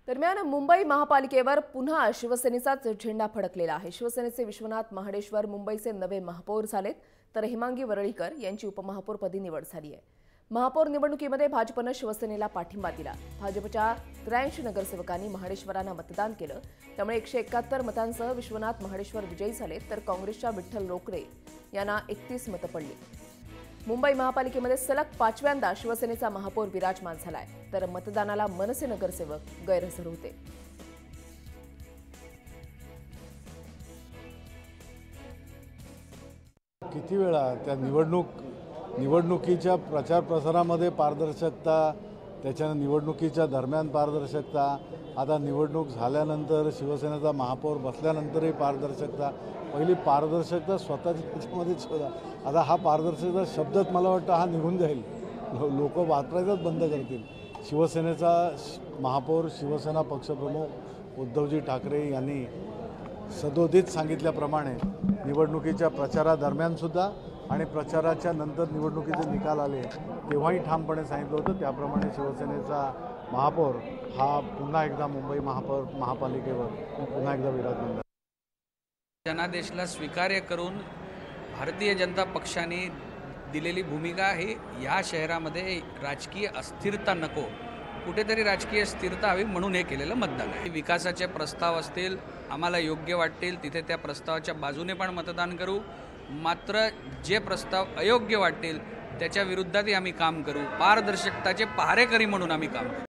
दरम्यान मुंबई महापालिकेवर पुन्हा शिवसेनेचाच झेंडा फडकलेला आहे। शिवसेनेचे विश्वनाथ महाडेश्वर मुंबईचे नवे महापौर झालेत, तर हेमांगी वरळीकर यांची उपमहापौरपदी निवड झाली आहे। महापौर निवडणुकीमध्ये भाजपने शिवसेनेला पाठिंबा दिला। भाजपच्या 83 नगरसेवकांनी महाडेश्वरांना मतदान केलं, त्यामुळे 171 मतांसह विश्वनाथ महाडेश्वर विजयी झाले, तर काँग्रेसच्या विठ्ठल रोकडे यांना 31 मतं पडली। मुंबई महापालिकेमध्ये सलग 5व्यांदा शिवसेनेचा महापौर विराजमान झालाय, तर मतदानाला मनसे नगरसेवक गैरहजर होते। किती वेळा त्या निवडणुकीच्या प्रचार प्रसारामध्ये पारदर्शकता, त्याच्यानं निवडणुकीच्या दरम्यान पारदर्शकता, आता निवडणूक झाल्यानंतर शिवसेनेचा महापौर बसल्यानंतरही पारदर्शकता। पहिली पारदर्शकता स्वतःच्या त्याच्यामध्येच शोधा। आता हा पारदर्शकता शब्दच मला वाटतं हा निघून जाईल, लोक वापरायचंच बंद करतील। शिवसेनेचा महापौर शिवसेना पक्षप्रमुख उद्धवजी ठाकरे यांनी सदोदित सांगितल्याप्रमाणे निवडणुकीच्या प्रचारादरम्यानसुद्धा आणि प्रचाराच्या नंतर निवडणुकीचे निकाल आले तेव्हाही ठामपणे सांगितलं होतं, त्याप्रमाणे शिवसेनेचा महापौर हा पुन्हा एकदा मुंबई महापालिकेवर पुन्हा एकदा विराजमान झाला। जनादेशला स्वीकार्य करून भारतीय जनता पक्षाने दिलेली भूमिका ही या शहरामध्ये राजकीय अस्थिरता नको, कुठेतरी राजकीय स्थिरता हवी म्हणून हे केलेलं मतदान आहे। विकासाचे प्रस्ताव असतील, आम्हाला योग्य वाटतील तिथे त्या प्रस्तावाच्या बाजूने पण मतदान करू, मात्र जे प्रस्ताव अयोग्य वाटतील त्याच्या विरुद्धही आम्ही काम करू। पारदर्शकताचे पहारेकरी म्हणून आम्ही काम करू।